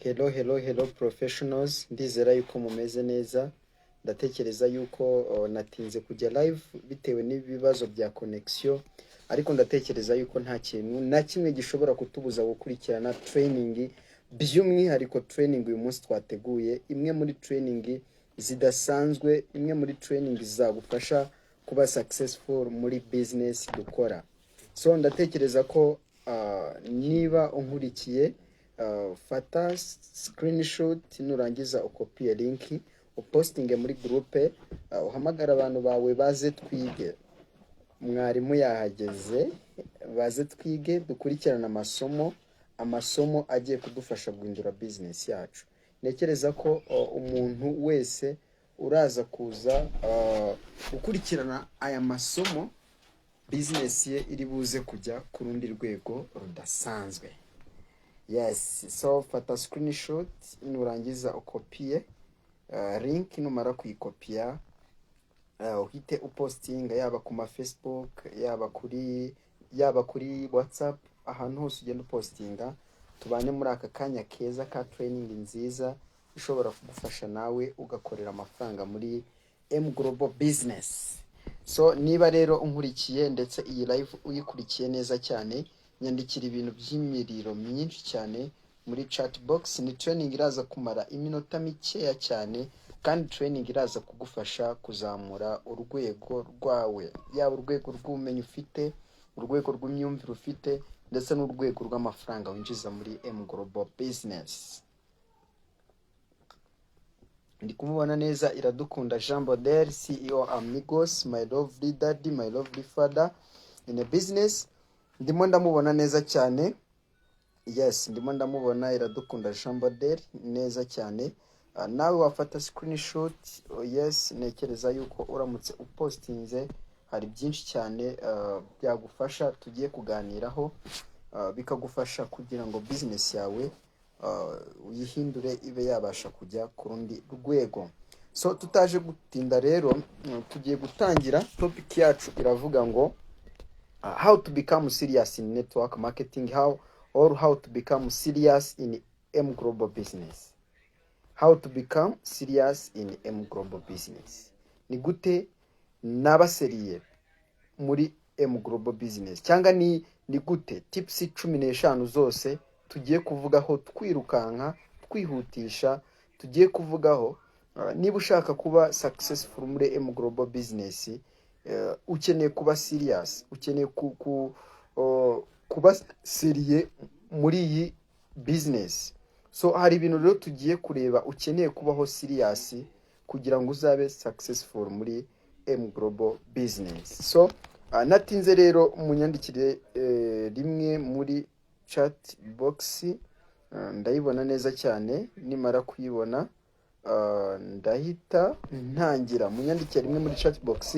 Hello professionals, ndizera yuko mumeze neza. Ndatekereza yuko natinze kujya live bitewe n'ibibazo bya connection, ariko ndatekereza yuko nta kintu na kimwe gishobora kutubuza gukurikirana training, by'umwihariko training uyu munsi twateguye, imwe muri training zidasanzwe, imwe muri training zagufasha kuba successful muri business dukora. So ndatekereza ko niba unkurikiye, fata screenshot nurangiza ukopiye link upostinge muri groupe, uhamagara abantu bawe baze twige. Mwarimu yahageze, baze twige dukurikirana amasomo agiye kudufasha guhindura business yacu. Nekereza ko umuntu wese uraza kuza gukurikirana aya masomo, business ye iri buze kujya ku rundi rwego rudasanzwe. Yes, so fata screenshot nurangiza ukopiye link, numara kuyikopia uhite upostinga yaba ku ma Facebook, yaba kuri WhatsApp, ahantu hose ugenda upostinga. Tubane muri aka kanya keza ka training nziza ishobora kugufasha nawe ugakorera amafaranga muri M Global Business. So niba rero unkurikiye ndetse iyi live uyikurikiye neza cyane, nyandikira ibintu by'imiriro myinshi cyane muri chat box. Ni training iraza kumara iminota mikeya cyane, kandi training iraza kugufasha kuzamura urwego rwawe, yaba urwego rw'ubumenyi ufite, urwego rw'imyumvire ufite, ndetse n'urwego rw'amafaranga winjiza muri M Global Business. Ndi kumubona neza Iradukunda Jean Baudel, CEO Amigos, my lovely daddy, my lovely father in a business. Ndimo ndamubona neza cyane. Yes, ndimo ndamubona Iradukunda Jean Baudel neza cyane. Nawe wafata screenshot. Yes, nekereza yuko uramutse upostinze hari byinshi cyane byagufasha tugiye kuganiraho, bikagufasha kugira ngo business yawe uyihindure ibe yabasha kujya ku rundi rwego. So tutaje gutinda rero, tugiye gutangira. Topic yacu iravuga ngo how to become serious in network marketing, how to become serious in M Global Business. How to become serious in M Global Business. Ni gute nabaseriye muri M Global Business, cyangwa ni gute tips 15 zose tugiye kuvugaho twirukanka twihutisha, tugiye kuvugaho niba ushaka kuba successful muri M Global Business, ukeneye kuba serious, ukeneye kuba seriye muri iyi business. So hari ibintu rero tugiye kureba ukeneye kubaho serious kugira ngo uzabe successful muri M Global Business. So natinze rero umunyandikire rimwe muri chat box, ndayibona neza cyane. Nimara kuyibona ndahita ntangira. Munyandikire rimwe muri chat box,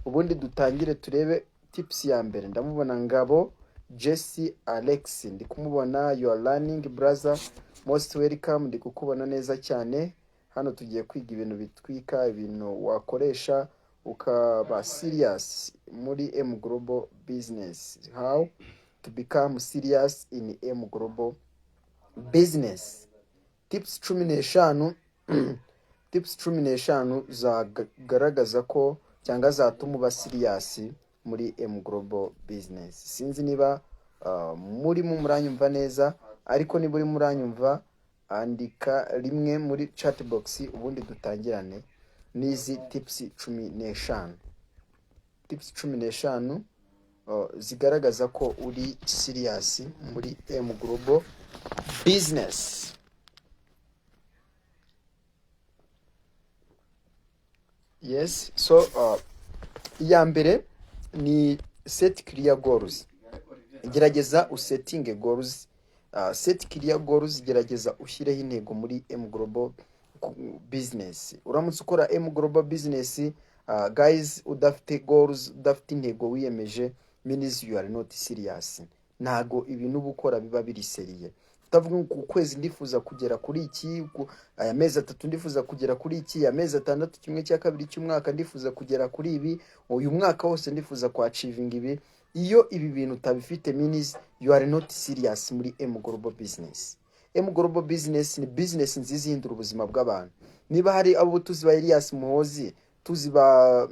ubundi dutangire turebe tips ya mbere. Ndamubona Ngabo Jesse Alex, ndi kumubona you are learning brother, most welcome. Ndi kukubona neza cyane. Hano tugiye kwiga ibintu bitwika, ibintu wakoresha ukaba serious muri M Global Business. How to become serious in M Global Business. Tips 15 tips 15 zagaragaza ko cyangwa zatuma uba serious muri M Global Business. Sinzi niba muri mu muranyumva neza, ariko niba uri muranyumva andika rimwe muri chat box, ubundi dutangirane nizi tips 15. Tips 15 zigaragaza ko uri serious muri M Global Business. Yes, so iya mbere ni set clear goals. Gerageza usetting goals. Set clear goals, gerageza ushyireho intego muri M Global Business. Uramutse ukora M Global Business, guys, udafite goals, udafite intego wiyemeje, means you are not serious. Ntago ibintu bukora biba biri seriye. Utavuga ngo ukwezi ndifuza kugera kuri iki, aya mezi 3 ndifuza kugera kuri iki, amezi 6 kimwe cya kabiri cy'umwaka ndifuza kugera kuri ibi, uyu mwaka wose ndifuza ku achieving ibi. Iyo ibi bintu utabifite, means you are not serious muri M Global Business. M Global Business ni business nziza ihindura ubuzima bw'abantu. Niba hari abo tuzi ba Elias Muhozi, tuzi ba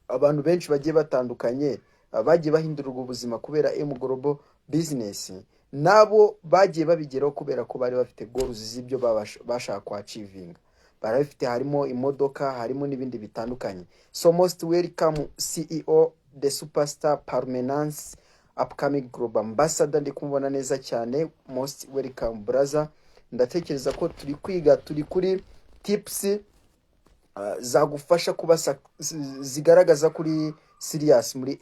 abantu benshi bagiye batandukanye bagiye bahindura ubuzima kubera M Global Business, nabo bagiye babigeraho kubera ko bari bafite goals z'ibyo bashaka ku achieving. Barabifite, harimo imodoka, harimo n'ibindi bitandukanye. So most welcome CEO the superstar Parmenance, upcoming global ambassador, ndi kumubona neza cyane. Most welcome brother. Ndatekereza ko turi kwiga, turi kuri tips zagufasha kuba zigaragaza kuri serious muri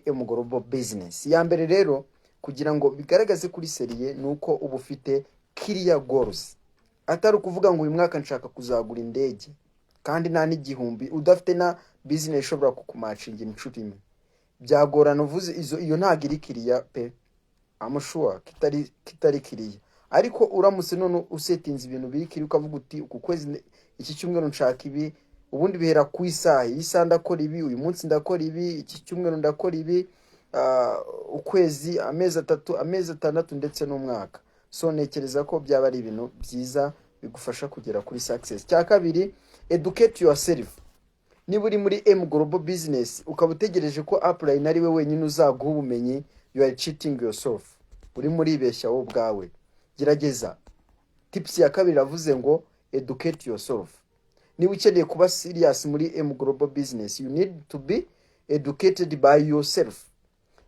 M Global Business. Ya mbere rero, kugira ngo bigaragaze kuri seriye, nuko uba ufite clear goals. Atari ukuvuga ngo uyu mwaka nshaka kuzagura indege kandi nta n'igihumbi udafite na business ishobora kukumacinga inshuro imwe. Byagorana uvuze iyo ntago iri clear pe, amushuwa kitari clear. Ariko uramutse none usetinze ibintu biri clear, ukavuga uti uku kwezi, iki cyumweru nshaka ibi, ubundi bihera ku isaha ndakora ibi, uyu munsi ndakora ibi, iki cyumweru ndakora ibi, ukwezi, amezi 3, amezi 6 ndetse n'umwaka. So nekereza ko byaba ari ibintu byiza bigufasha kugera kuri success. Cya kabiri, educate yourself. Niba uri muri M Global Business ukaba utegereje ko upline ari we wenyine uzaguha ubumenyi, you are cheating yourself. Uri muri beshya wowe ubwawe. Gerageza. Tips ya kabiri avuze ngo educate yourself. Niba ukeneye kuba serious muri M Global Business, you need to be educated by yourself.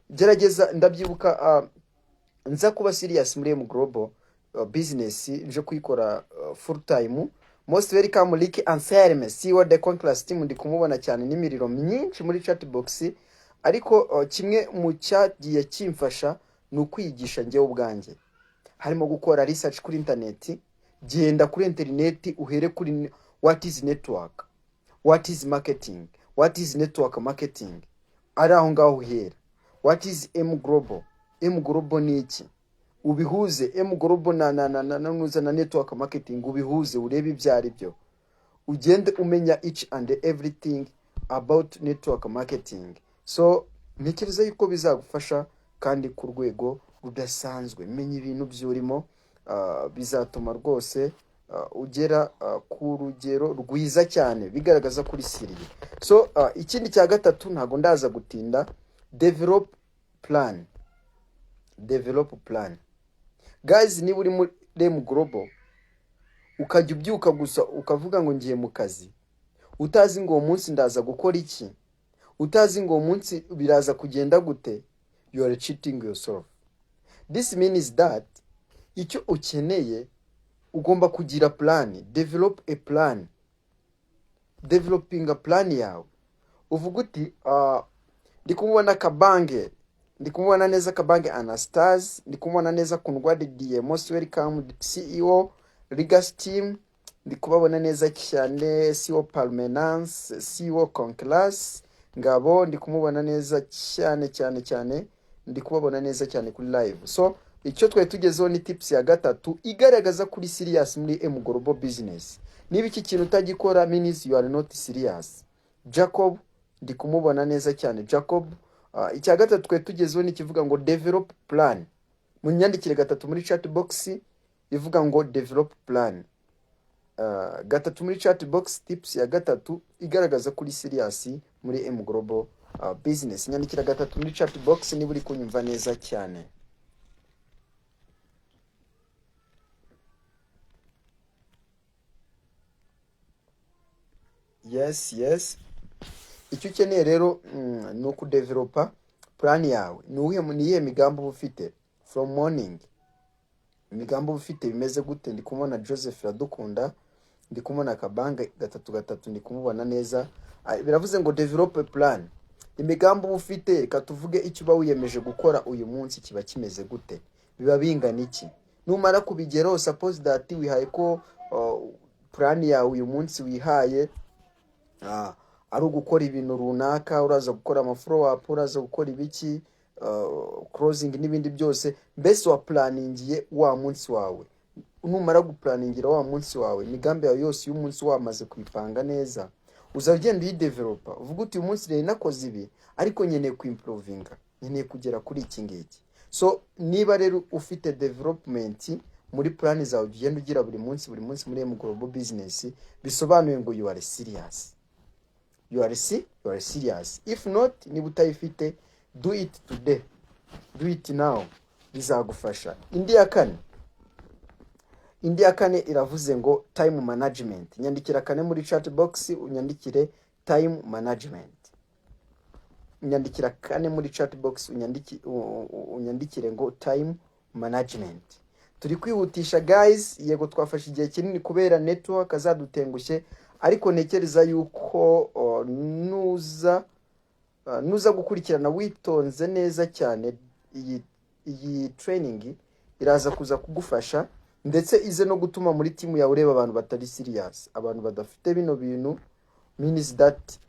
Gerageza. Ndabyibuka nza kuba serious muri M Global Business, nje kuyikora full time. Most welcome Ricky Anselme, CEO the Conquest team, ndi kumubona cyane n'imiriro myinshi muri chat box. Ariko kimwe mu cyagiye kimfasha ni ukwigisha njye ubwanjye, harimo gukora research kuri internet. Genda kuri internet uhere kuri what is network, what is marketing, what is network marketing, ari aho ngaho uhera. What is M Global? M Global ni iki? Ubihuze M Global na network marketing, ubihuze urebe ibyari byo. Ugende umenya each and everything about network marketing. So ntekereza yuko bizagufasha kandi ku rwego rudasanzwe. Menya ibintu byurimo, bizatuma rwose ugera ku rugero rwiza cyane, bigaragaza kuri siriye. So ikindi cya gatatu ntago ndaza gutinda, develop plan. Guys, niba uri muri M Global ukajya ubyuka gusa ukavuga ngo ngiye mu kazi, utazi ngo uwo munsi ndaza gukora iki, utazi ngo uwo munsi biraza kugenda gute, you are cheating yourself. This means that icyo ukeneye ugomba kugira plan. Develop a plan. Developing a plan yawe, uvuga uti ndi kumubona Kabange, ndi kumubona neza Kabange Anastase, ndi kumubona neza Kundwadi DM, most welcome CEO Legacy team, ndi kubabona neza cyane CEO Parmenance, CEO Conclass Ngabo, ndi kumubona neza cyane, ndi kubabona neza cyane kuri live. So icyo twaye tugezeho ni tips ya gatatu igaragaza kuri serious muri M Global Business. Niba iki kintu utagikora means you are not serious. Jacob, ndi kumubona neza cyane Jacob. Icya gatatu twaye tugezeho ni kivuga ngo develop plan. Munyandikire gatatu muri chat box ivuga ngo develop plan. Gatatu muri chat box, tips ya gatatu igaragaza kuri serious muri M Global Business. Nyandikira gatatu muri chat box niba uri kunyumva neza cyane. Yes. Icyo ukeneye rero ni ukudevelopa plan yawe. Niye migambo ufite from morning. Imigambo ufite bimeze gute? Ndi kumubona Joseph Radukunda, ndi kumubona Kabange gatatu, ndi kumubona neza. Biravuze ngo develop a plan. Imigambo ufite, katuvuge icyo ba wiyemeje gukora uyu munsi kiba kimeze gute, biba bingana iki. Numara kubigeraho, suppose that wihaye ko plan yawe uyu munsi wihaye ari ugukora ibintu runaka, uraza gukora ama follow up, uraza gukora ibiki, closing n'ibindi byose. Mbese wa planningiye wa munsi wawe. Numara guplaningira wa munsi wawe, imigambi yawe yose y'umunsi wamaze kwipanga neza, uzagenda uyidevelopa. Uvuga uti uyu munsi rero nakoze ibi, ariko nkeneye kuimprovinga, nkeneye kugera kuri iki ngiki. So niba rero ufite development muri plan zawe ugenda ugira buri munsi muri M Global Business, bisobanuye ngo you are serious. You are serious. If not, niba utayifite, do it today, do it now, bizagufasha. Indi ya kane iravuze ngo time management. Nyandikira kane muri chat box, unyandikire time management. Unyandikira kane muri chat box, unyandikire ngo time management. Turi kwihutisha guys, yego twafashe igihe kinini kubera network azadutengushye, ariko nekereza yuko nuza gukurikirana witonze neza cyane, iyi training iraza kuza kugufasha, ndetse ize no gutuma muri timu yawe ureba abantu batari serious. Abantu badafite bino bintu means that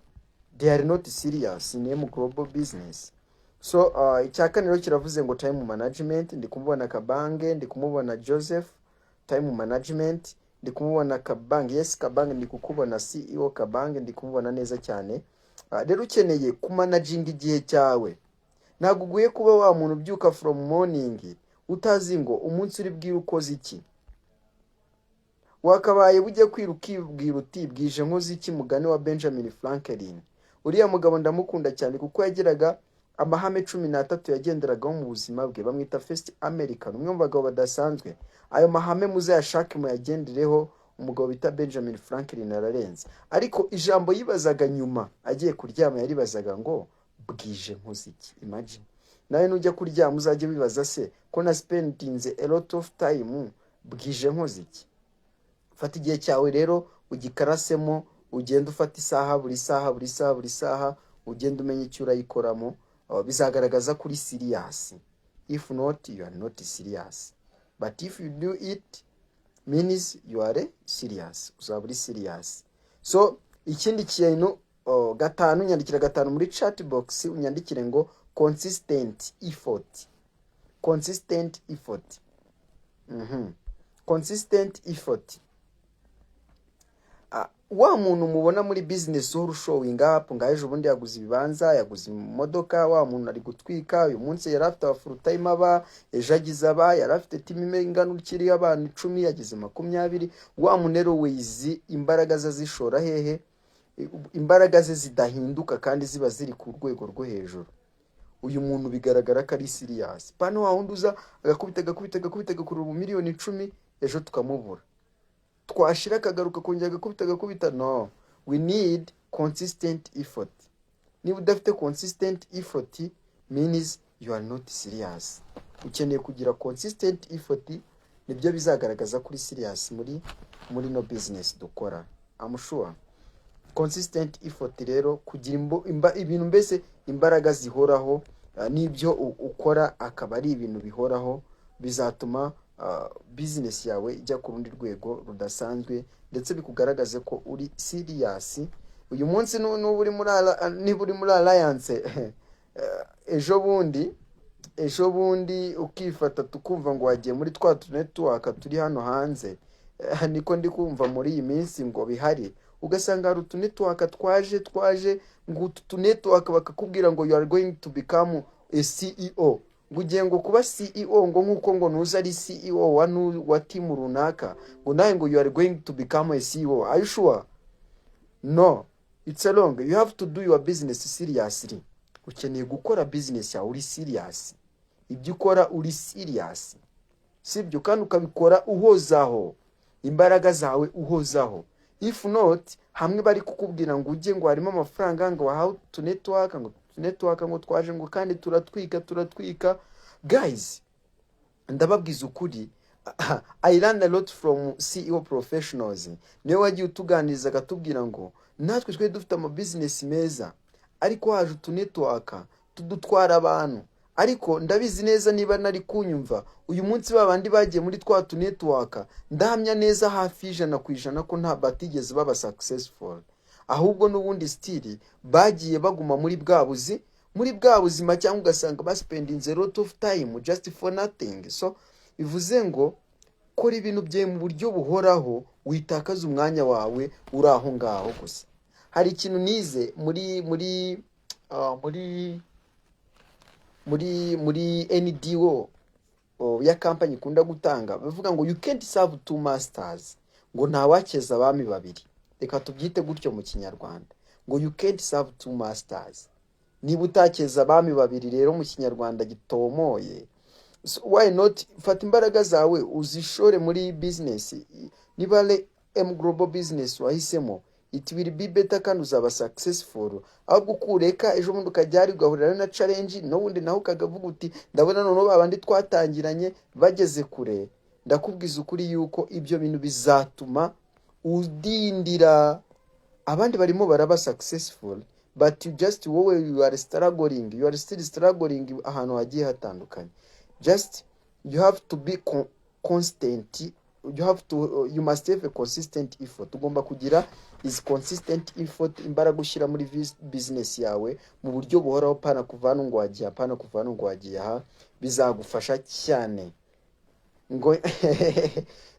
they are not serious in M Global Business. So icyaka rero kiravuze ngo time management. Ndi kumubona Kabange, ndi kumubona Joseph, time management. Ndi kumubona Kabange, yes Kabange, ndi kukubona CEO Kabange, ndi kumubona neza cyane. Rero ukeneye kumanaging igihe cyawe. Ntabwo uguye kuba wa muntu ubyuka from morning utazi ngo umunsi uri bwira ukoze iki. Wakabaye bujye kwirukibwira uti bwije nkoze iki, mugani wa Benjamin Franklin. Uriya mugabo ndamukunda cyane kuko yagiraga amahame 13 yagenderagaho mu buzima bwe, bamwita First American, umwe mu bagabo badasanzwe. Ayo mahame muzayashake mu yagendereho, umugabo bita Benjamin Franklin ararenze. Ariko ijambo yibazaga nyuma agiye kuryama yaribazaga ngo bwije nkoze iki. Imagine nawe nujya kuryama uzajye wibaza se ko na spendinze a lot of time, bwije nkoze iki. Fata igihe cyawe rero ugikarasemo, ugenda ufata isaha buri saha, ugenda umenya icyo urayikoramo, bizagaragaza kuri serious. If not, you are not serious, but if you do it means you are serious, uzaba uri serious. So ikindi kintu gatanu, nyandikira gatanu muri chat box, unyandikire ngo consistent effort. Consistent effort. Consistent effort. Wa muntu mubona muri business uhora showing up, ngaje ubundi yaguze ibibanza, yaguze imodoka, wa muntu ari gutwika, uyu munsi yari afite full time aba, ejo agize aba, yari afite team ingana ukiri abantu 10, yagize 20. Wa muntu rero wizi imbaraga ze zishora hehe, imbaraga ze zidahinduka kandi ziba ziri ku rwego rwo hejuru. Uyu muntu bigaragara ko ari serious. Pano wa hunduza agakubita kuri miliyoni 10, ejo tukamubura. Twashira kagaruka kongera gakubita. No, we need consistent effort. Niba udafite consistent effort means you are not serious. Ukeneye kugira consistent effort, nibyo bizagaragaza kuri serious muri no business dukora. I'm sure consistent effort rero kugira ibintu mbese imbaraga zihoraho, nibyo ukora akaba ari ibintu bihoraho, bizatuma business yawe ijya ku rundi rwego rudasanzwe, ndetse bikugaragaze ko uri serious. Uyu munsi niba uri muri alliance ejo bundi ukifata tukumva ngo wagiye muri twa network turi hano hanze, niko ndi kumva muri iyi minsi ngo bihari, ugasanga hari network twaje ngo utu network bakakubwira ngo you are going to become a CEO. Ngugiye ngo kuba CEO ngo nkuko ngo nuza ari CEO wa team runaka, ngo nawe ngo you are going to become a CEO. Are you sure? No, it's a long. You have to do your business seriously. Ukeneye gukora business yawe uri serious. Ibyo ukora uri serious. Sibyo kandi ukabikora uhozaho. Imbaraga zawe uhozaho. If not, hamwe bari kukubwira ngo ujye ngo harimo amafaranga ngo how to network ngo twaje ngo kandi turatwika. Guys, ndababwiza ukuri, I learned a lot from CEO professionals. Niwe wagiye utuganiriza agatubwira ngo natwe twe dufite ama business meza, ariko haje network tudutwara abantu. Ariko ndabizi neza niba nari kunyumva uyu munsi babandi bagiye muri twa network, ndahamya neza hafi 100% ko nta batigeze baba successful, ahubwo n'ubundi still bagiye baguma muri bwa buzima cyangwa ugasanga baspending a lot of time just for nothing. So bivuze ngo kora ibintu bye mu buryo buhoraho, witakaza umwanya wawe uraho ngaho gusa. Hari ikintu nize muri muri NDO ya company ikunda gutanga bavuga ngo you can't serve two masters, ngo nta wakeza abami babiri. Reka tubyite gutyo mu kinyarwanda, ngo you can't serve two masters. Niba utakeza abami babiri rero mu kinyarwanda gitomoye, so why not fata imbaraga zawe uzishore muri business. Niba M Global Business wahisemo, it will be better kandi uzaba successful. Ahubwo kureka ejo bundi ukajyari ugahurira na challenge n'ubundi naho ukagavuga uti ndabona none babandi twatangiranye bageze kure. Ndakubwiza ukuri yuko ibyo bintu bizatuma udindira. Abandi barimo baraba successful, but you just you are struggling, you are still struggling ahantu hagiye hatandukanye. Just you have to be constant. You must have a consistent effort. Tugomba kugira is consistent effort, imbaraga ushyira muri business yawe mu buryo buhoraho, pana kuvana ngo wagiye, pana kuvana ngo wagiye aha, bizagufasha cyane. Ngo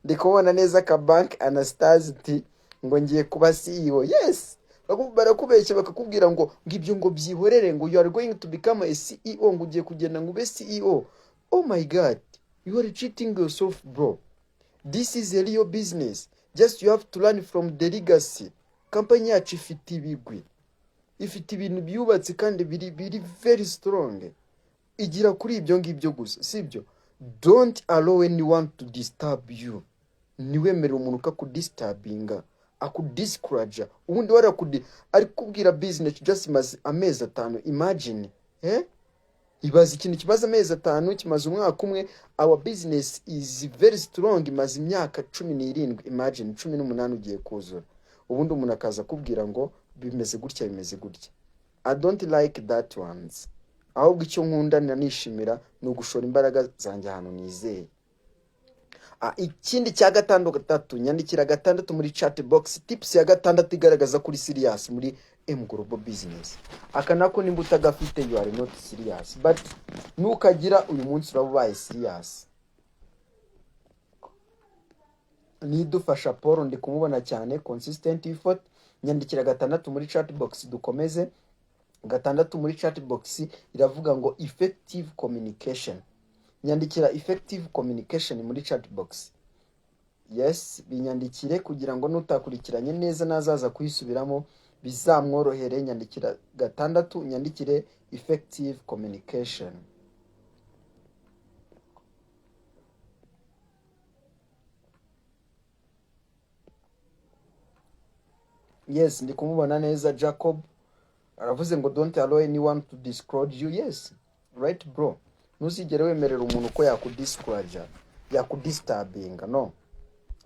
ndikubona neza ka bank Anastasia ngo ngiye kuba CEO. Yes, barakubeshya bakakubwira ngo ngibyo ngo byihorere, ngo you are going to become a CEO, ngo ugiye kugenda ngo ube CEO. Oh my god, you are cheating yourself, bro. This is a real business. Just you have to learn from the legacy. Company yacu ifite ibigwi, ifite ibintu byubatse kandi biri very strong. Igira kuri ibyo ngibyo gusa, sibyo? Don't allow anyone to disturb you. Niwemere umuntu kakudisturbinga, akudiscourage, ubundi ari kubwira business just imaze amezi 5. Imagine, ibaze ikintu kimaze amezi 5, kimaze umwaka umwe. Our business is very strong, imaze imyaka 17. Imagine 18 ugiye kuzura, ubundi umuntu akaza kubwira ngo bimeze gutya bimeze gutya. I don't like that ones. Ahubwo icyo nkunda nishimira ni ugushora imbaraga zanjye ahantu nizeye. Ikindi cya 6, nyandikira 6 muri chat box. Tips ya 6 igaragaza kuri serious muri M Global Business. Aka nako nimba utagafite you are not serious, but nukagira uyu munsi urabaye serious. Nidufasha Paul ndi kumubona cyane, consistent effort. Nyandikira 6 muri chat box dukomeze. 6 muri chat box iravuga ngo effective communication. Nyandikira effective communication muri chat box. Yes, binyandikire kugira ngo nutakurikiranye neza nazaza kuyisubiramo bizamworohere. Nyandikira 6, nyandikire effective communication. Yes, ndi kumubona neza. Jacob aravuze ngo don't allow anyone to discourage you. Yes, right bro. Nuzigere wemerera umuntu ko yakudiscourage, yakudisturbinga, no.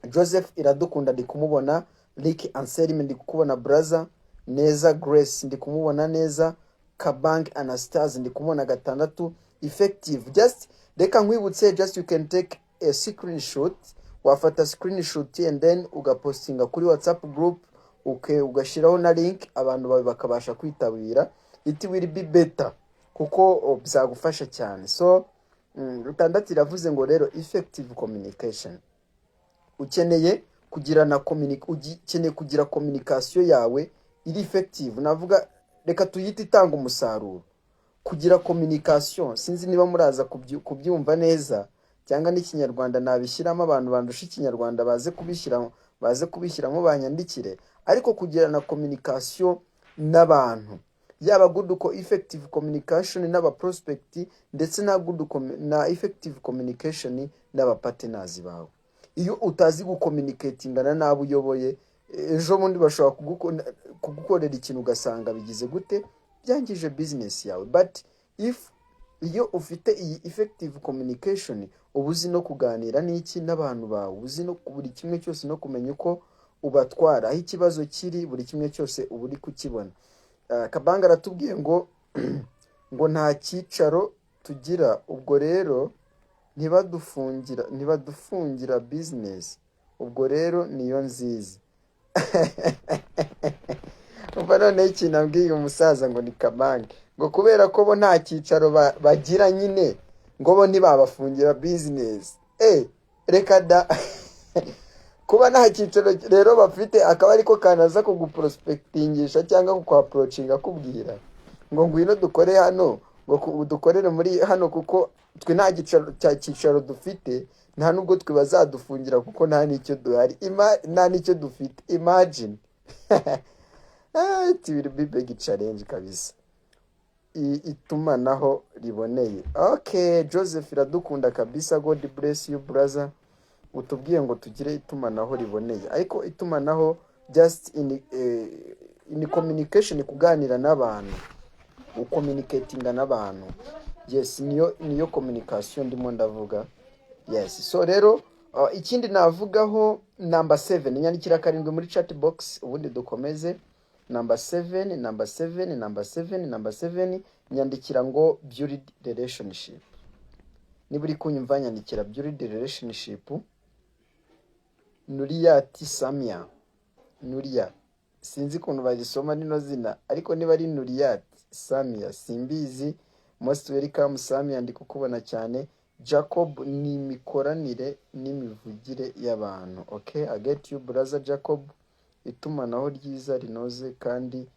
Joseph Iradukunda ndi kumubona. Rick Anselme ndi kukubona brother. Neza Grace ndi kumubona neza. Kabank Anastasia ndi kumubona 6. Effective, just reka nkwibutse, just you can take a screenshot. Wafata screenshot and then ugapostinga kuri WhatsApp group, ugashiraho na link, abantu bawe bakabasha kwitabira. It will be better kuko bizagufasha cyane. So 6 iravuze ngo rero effective communication. Ukeneye kugira communication yawe iri effective. Navuga reka tuyite itanga umusaruro. Kugira communication, sinzi niba muraza kubyumva neza cyangwa n'ikinyarwanda nabishyiramo, abantu bandusha ikinyarwanda baze kubishyiramo banyandikire. Ariko kugira na communication n'abantu, yaba good effective communication n'aba prospect, ndetse na effective communication n'aba partners bawe. Iyo utazi gucommunicatingana nabo uyoboye, ejo bundi bashobora kugukorera ikintu ugasanga bigize gute, byangije business yawe. But iyo ufite iyi effective communication, ubuzi no kuganira n'iki n'abantu bawe, ubuzi no buri kimwe cyose no kumenya uko ubatwara, aho ikibazo kiri buri kimwe cyose uburi kukibona. Kabanga aratubwiye ngo ngo nta cyicaro tugira, ubwo rero ntibadufungira business, ubwo rero niyo nziza. Umva none ikintu ambwiye umusaza ngo ni Kabanga, ngo kubera ko bo nta cyicaro bagira nyine ngo bo ntibabafungira business. Reka da kuba nta cyicaro rero bafite akaba ariko kanaza kuguprospectingisha cyangwa kukwaprochinga kubwira ngo ngwino dukore hano, ngo dukorere muri hano kuko twe nta cyicaro dufite, nta nubwo twe bazadufungira kuko nta n'icyo duhari, nta n'icyo dufite, imagine. It will be big challenge kabisa. Itumanaho riboneye. Okay, Joseph iradukunda kabisa, God bless you brother. Utubwiye ngo tugire itumanaho riboneye, ariko itumanaho just in communication, kuganira n'abantu, ucommunicatinga n'abantu. Yes, niyo communication ndimo ndavuga. Yes, so rero ikindi navugaho number 7, nyandikira 7 muri chat box ubundi dukomeze. Number 7 nyandikira ngo build relationship. Niba uri kunyumva nyandikira build relationship. Nuriyati Samia, Nuria, sinzi ukuntu bazisoma nino zina, ariko niba ari Nuriyati Samia simbizi. Most welcome Samia, ndi kukubona cyane. Jacob, ni imikoranire n'imivugire y'abantu. Okay, I get you brother Jacob. Itumanaho ryiza rinoze kandi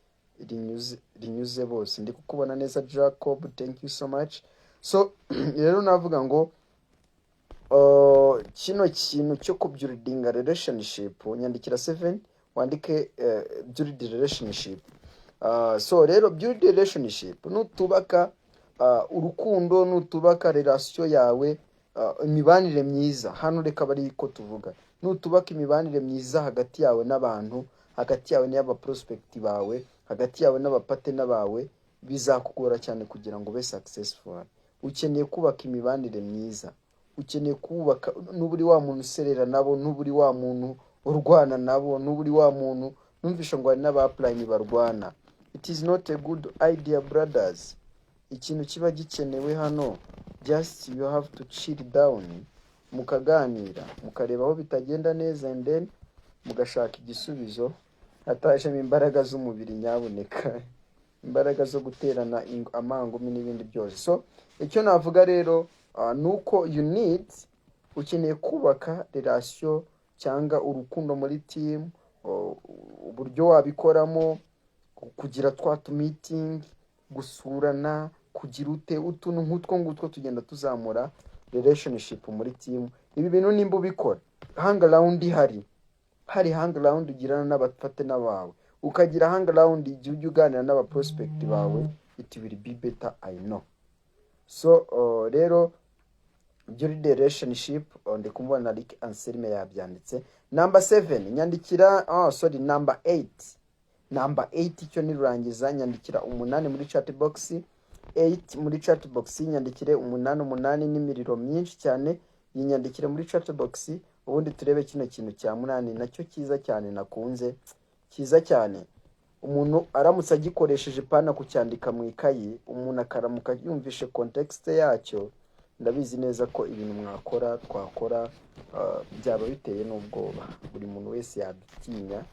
rinyuze bose, ndi kukubona neza Jacob, thank you so much. So rero navuga ngo kino kintu cyo kubuildinga relationship, nyandikira 7 wandike build relationship. So rero build relationship, nutubaka urukundo, nutubaka relation yawe, imibanire myiza, hano reka bari ko tuvuga, nutubaka imibanire myiza hagati yawe n'abantu, hagati yawe n'aba prospect bawe, hagati yawe n'abapatena bawe, bizakugora cyane kugira ngo ube successful. Ukeneye kubaka imibanire myiza, ukeneye kubaka, n'uburi wa muntu userera nabo, n'uburi wa muntu urwana nabo, n'uburi wa muntu numvisha ngo ari n'abaplane barwana. It is not a good idea brothers. Ikintu kiba gikenewe hano, just you have to chill down, mukaganira, mukareba aho bitagenda neza, and then mugashaka igisubizo, hatajemo imbaraga z'umubiri nyaboneka, imbaraga zo guterana amangumi n'ibindi byose. So icyo navuga rero nuko ukeneye kubaka relation cyangwa urukundo muri team, uburyo wabikoramo, kugira twatu meeting, gusurana, kugira utuntu nk'utwo ngutwo tugenda tuzamura relationship muri team. Ibi bintu nimba ubikora, hang around hari hang around ugirana n'abafatana bawe, ukagira hang around igihe uganira n'aba prospect bawe, it will be better, I know. So rero build relationship, ndi kumubona Rick Anselme yabyanditse. Number 7 nyandikira number 8 icyo nirangiza, nyandikira 8 muri chat box. 8 muri chat box nyandikire 8 n'imiriro myinshi cyane, yinyandikire muri chat box, ubundi turebe kino kintu cya 8 nacyo kiza cyane nakunze, kiza cyane. Umuntu aramutse agikoresheje pana kucyandika mu ikayi, umuntu akaramuka yumvishe context yacyo, ndabizi neza ko ibintu twakora byaba biteye n'ubwoba. Buri muntu wese yadutinya,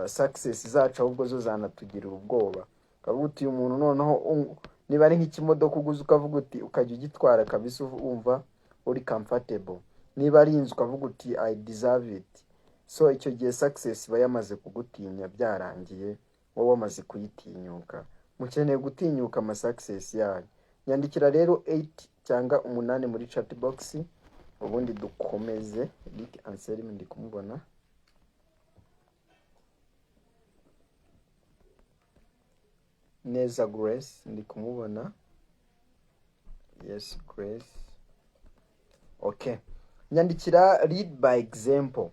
success zacu ahubwo zo zanatugirira ubwoba. Kavuga uti uyu muntu noneho niba ari nk'ikimodoka uguze ukavuga uti ukajya ugitwara kabisa wumva uri comfortable, niba ari inzu ukavuga uti I deserve it. So icyo gihe success bayamaze kugutinya, byarangiye, wowe wamaze kuyitinyuka. Mukeneye gutinyuka ama success yanyu. Nyandikira rero 8 cyangwa 8 muri chat box, ubundi dukomeze. Rick Anselme ndi kumubona. Neza Grace ndi kumubona. Yes Grace. Okay. Nyandikira read by example.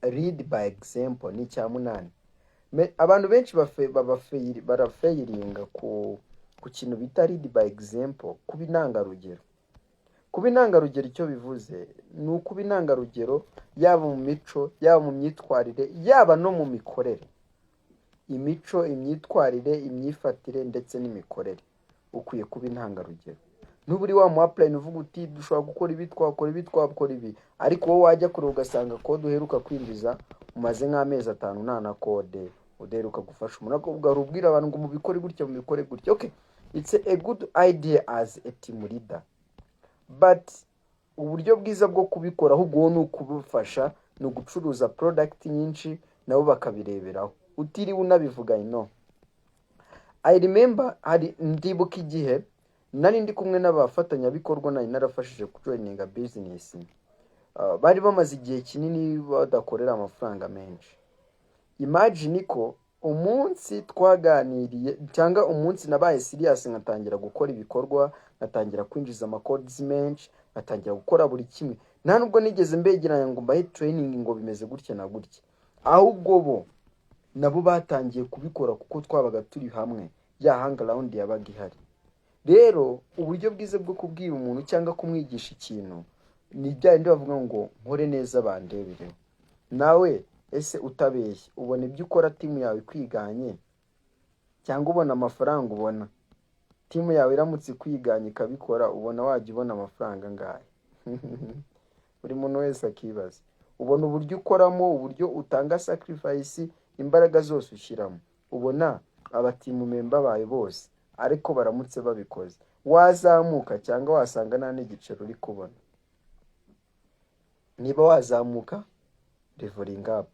Read by example ni cya 8. Abantu benshi barafeiringa ku kintu bita read by example, kuba intangarugero. Kuba intangarugero icyo bivuze ni ukuba intangarugero, yaba mu mico, yaba mu myitwarire, yaba no mu mikorere. Imico, imyitwarire, imyifatire ndetse n'imikorere, ukwiye kuba intangarugero. Nuburi wa mu apply uvuga uti dushobora gukora ibi, twakora ibi, ariko wowe wajya kure ugasanga code uheruka kwinjiza umaze nk'amezi 5 nta na code uderuka gufasha umuntu, akubwira ubwira abantu ngo mubikore gutya. Okay, it's a good idea as a team leader, but uburyo bwiza bwo kubikora ahubwo ni ukubufasha, no gucuruza product nyinshi nabo bakabireberaho, utiriwe unabivuga ino. I remember hari ndibuka igihe nari ndi kumwe n'abafatanyabikorwa nari narafashije kujoininga business. Bari bamaze igihe kinini badakorera amafaranga menshi. Imagine ko umunsi twaganiriye cyangwa umunsi nabaye serious ngatangira gukora ibikorwa, ngatangira kwinjiza amacodes menshi, ngatangira gukora buri kimwe. Nta nubwo nigeze mbegeranya ngo mbahe training ngo bimeze gutya na gutya. Ahubwo bo nabo batangiye kubikora kuko twabaga turi hamwe, ya hangaround yabaga ihari. Rero uburyo bwiza bwo kubwira umuntu cyangwa kumwigisha ikintu ni byandi bavuga ngo nkore neza bandebereho. Nawe ese utabeshye ubona ibyo ukora timu yawe kwiganye cyangwa ubona amafaranga ubona? Timu yawe iramutse kwiganye ikabikora ubona wajya ubona amafaranga ngahe? Buri muntu wese akibaza. Ubona uburyo ukoramo, uburyo utanga sacrifice, imbaraga zose ushyiramo, ubona abatimu member bawe bose ariko baramutse babikoze wazamuka cyangwa wasanga nta n'igiciro uri kubona? Niba wazamuka leveling up,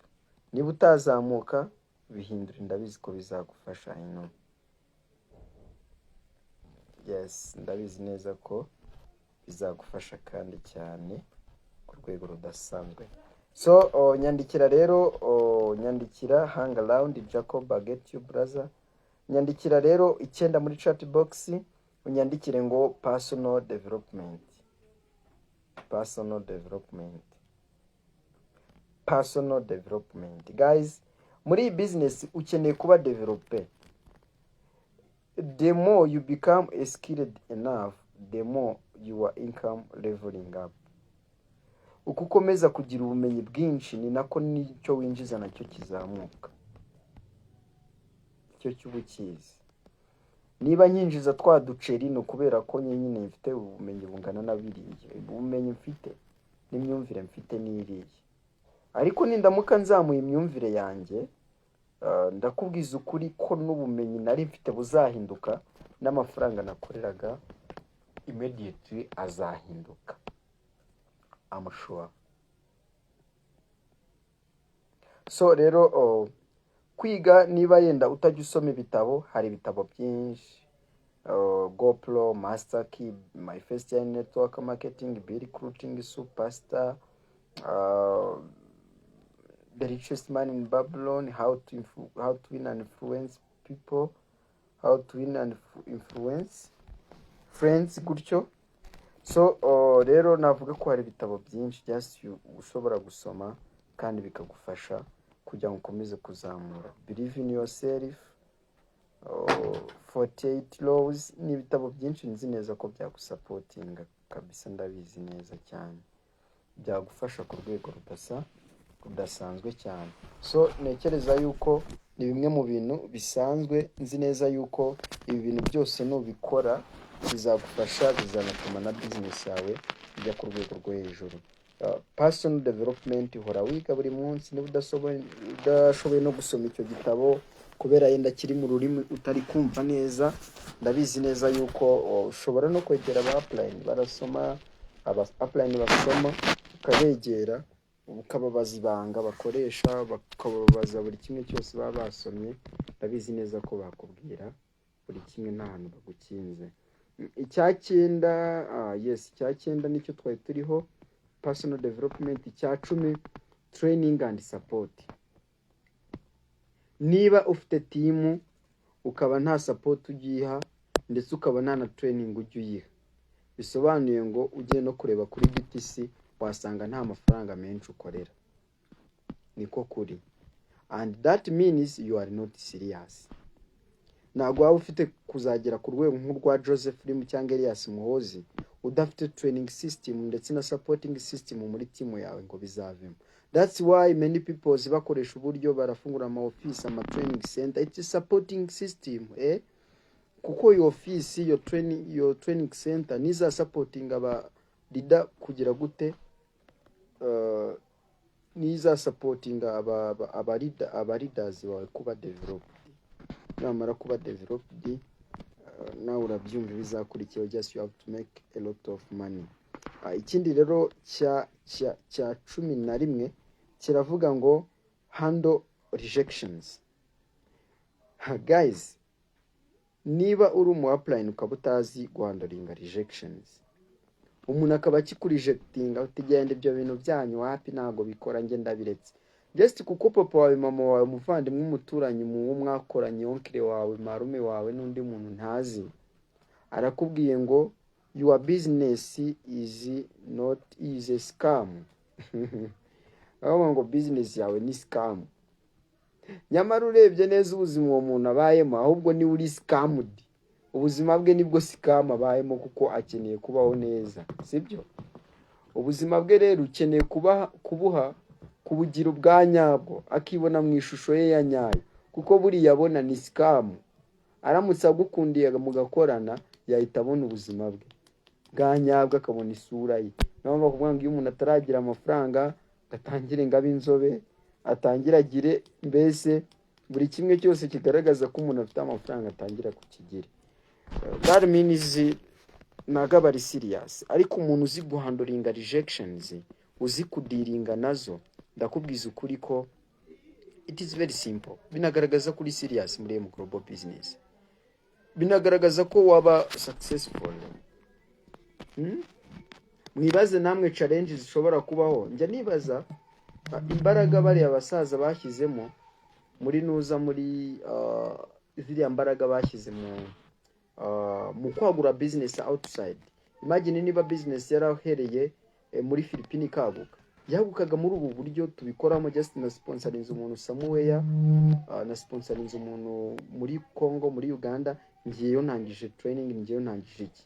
niba utazamuka bihindura, ndabizi ko bizagufasha. Yes, ndabizi neza ko bizagufasha kandi cyane ku rwego rudasanzwe. So nyandikira rero, nyandikira hang around Jacob I get you brother. Nyandikira rero 9 muri chat box, unyandikire ngo personal development. Personal development. Personal development. Guys, muri business ukeneye kuba developer. The more you become skilled enough, the more your income leveling up. Uko ukomeza kugira ubumenyi bwinshi ni nako nicyo winjiza nacyo kizamuka. Icyo cy'ubukizi. Niba nyinjiza twa duceri no kubera ko nyine mfite ubumenyi bungana na biriye. Ubumenyi mfite n'imyumvire mfite n'iriye. Ariko nindamuka nzamuye imyumvire yanjye, ndakubwiza ukuri ko n'ubumenyi nari mfite buzahinduka, n'amafaranga nakoreraga immediately azahinduka. I'm sure. So rero kwiga, niba yenda utajya usoma ibitabo, hari ibitabo byinshi. GoPro, Master Key, My First Year in Network Marketing, Be Recruiting Superstar, The Richest Man in Babylon, How to Win and Influence People, How to Win and Influence Friends, gutyo. So rero navuga ko hari ibitabo byinshi just ushobora gusoma kandi bikagufasha kugira ngo ukomeze kuzamura. Believe in Yourself, 48 Laws, ni ibitabo byinshi nzi neza ko byagusapotinga kabisa, ndabizi neza cyane, byagufasha ku rwego rudasanzwe cyane. So nekereza yuko ni bimwe mu bintu bisanzwe, nzi neza yuko ibi bintu byose nubikora bizagufasha, bizanatuma na business yawe ijya ku rwego rwo hejuru. Personal development, hora wiga buri munsi. Niba udashoboye no gusoma icyo gitabo kubera yenda kiri mu rurimi utari kumva neza, ndabizi neza yuko ushobora no kwegera aba upline barasoma, aba upline basoma, ukabegera ukababaza ibanga bakoresha, bakababaza buri kimwe cyose baba basomye. Ndabizi neza ko bakubwira buri kimwe nta hantu bagukinze. Icyacyenda, yes, icyacyenda nicyo twari turiho, personal development. Icya10, training and support. Niba ufite team ukaba nta support ugiha ndetse ukaba nta na training ugiha, bisobanuye ngo ugiye no kureba kuri BTC wasanga nta mafaranga menshi ukorera. Niko kuri. And that means you are not serious. Ntabwo waba ufite kuzagera ku rwego nk'urwa Joseph Lim cyangwa Elias Muhozi udafite training system ndetse na supporting system muri team yawe ngo bizavemo. That's why many people bakoresha uburyo barafungura ama office, ama training center. It's a supporting system, kuko your office, your training center niza supporting aba leader kugira gute, niza supporting aba leaders wawe kuba developed. Namara kuba developed, nawe urabyumva bizakurikiyeho, just you have to make a lot of money. Ikindi rero cya 11 kiravuga ngo handle rejections. Guys, niba uri umu upline ukaba utazi guhandlinga rejections, umuntu akaba akikurejectinga utigenda ibyo bintu byanyu happy ntago bikora nge ndabiretse just kuko papa wawe mama wawe umuvandimwe umuturanyi mu mwakoranye onkire wawe marume wawe n'undi muntu ntazi arakubwiye ngo your business is a scam. Aho ngo business yawe ni scam. Nyamara urebye neza ubuzima uwo muntu abayemo ahubwo ni uri scammed. Ubuzima bwe nibwo scam abayemo kuko akeneye kubaho neza, sibyo? Ubuzima bwe rero ukeneye kubuha kubugira ubwanyabwo akibona mu ishusho ye ya nyayo kuko buri yabona ni scam. Aramutse agukundiye mugakorana yahita abona ubuzima bwe bwanyabwo akabona isura ye. Naho bakuvuga ngo iyo umuntu ataragira amafaranga atangire ngabe inzobe atangira agire mbese buri kimwe cyose kigaragaza ko umuntu afite amafaranga atangira kukigira. That means nagaba ari serious. Ariko umuntu uzi guhandlinga rejections, uzi kudiringa nazo, ndakubwiza ukuri ko it is very simple. Binagaragaza kuri serious muri global business. Binagaragaza ko waba successful. Mwibaze namwe challenges zishobora kubaho. Njya nibaza imbaraga bari abasaza bashyizemo muri nuza muri ziriya mbaraga bashyize mu kwagura business outside. Imagine niba business yarahereye muri Philippines kaguka. Yagukaga muri ubu buryo tubikoramo just na sponsorinze umuntu Samuel na sponsorinze umuntu muri Congo muri Uganda ngiyeyo ntangije training ngiyeyo ntangije iki.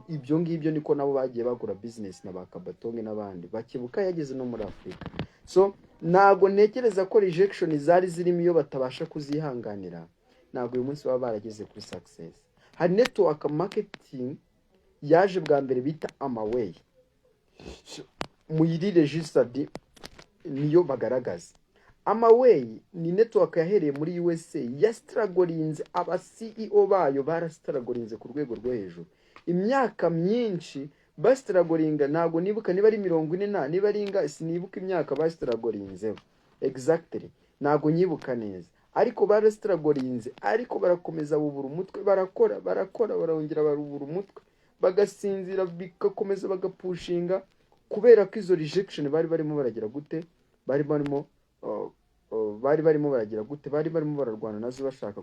Ibyo ngibyo niko nabo bagiye bagura business na bakabatonge n'abandi bakibuka yageze no muri Afrika. So nago ntekereza ko rejection zari zirimo iyo batabasha kuzihanganira nago uyu munsi baba barageze kuri success. Hari network marketing yaje bwa mbere bita Amaway. Muyiri registered niyo bagaragaza. Amaway ni network yahereye muri USA yastragolinze aba CEO bayo barastragolinze ku rwego rwo hejuru. Imyaka myinshi bastragolinga nago nibuka niba ari 40 niba ari inga sinibuka imyaka bastragolinze exactly nago nyibuka neza ariko barastragolinze ariko barakomeza bubura umutwe barakora barongera barubura umutwe bagasinzira bikakomeza bagapushinga kubera ko izo rejection bari barimo baragira gute bari barimo baragira gute bari barimo bararwana nazo bashaka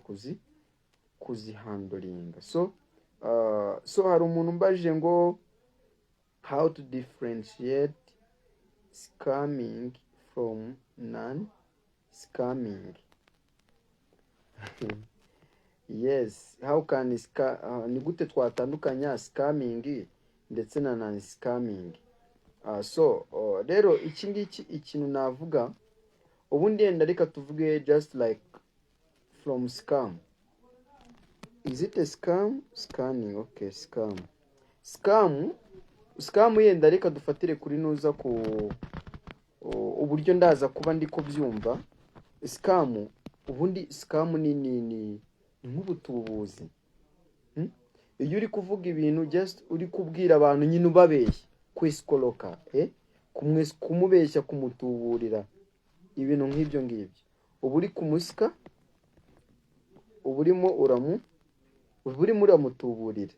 kuzihandlinga. So hari umuntu mbaje ngo how to differentiate scamming from non-scamming. Yes, how can ni gute twatandukanya scamming ndetse na non-scamming. Rero iki ngiki ikintu navuga ubundi yenda reka tuvuge just like from scam. Is it a scam? Scanning, okay, scam. Scam yenda reka dufatire kuri nuza ku uburyo ndaza kuba ndiko byumva. Scam ubundi scam ni nk'ubutubuzi. Iyo uri kuvuga ibintu just uri kubwira abantu nyine ubabeshya kwiskoloka kumubeshya kumutuburira ibintu nk'ibyo ngibyo. Uburi kumusika uburimo uramutuburira.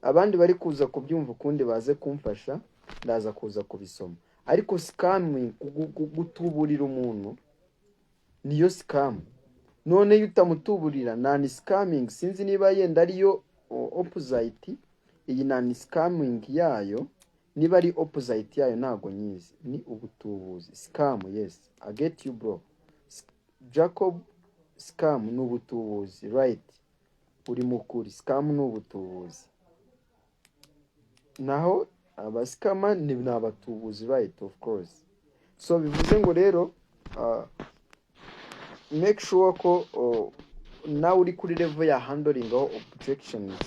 Abandi bari kuza kubyumva ukundi baze kumfasha ndaza kuza kubisoma. Ariko scamming gutuburira umuntu niyo scam. None yutamutuburira nani scamming sinzi niba yenda ariyo opposite. Iyi nani scamming yayo niba ari opposite yayo nago nyizi ni ubutubuzi. Scam, yes, I get you bro. Jacob, scam n'ubutubuzi, right? Uri mukuri, scam n'ubutubuzi. Naho abaskama ni n'abatubuzi, right, of course. So bivuze ngo rero make sure ko nawe uri kuri level ya handling of objections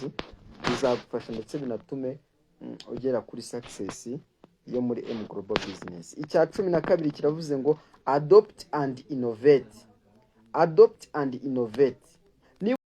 bizagufasha ndetse binatume ugera kuri success yo muri global business. Icya 12 kiravuze ngo adopt and innovate.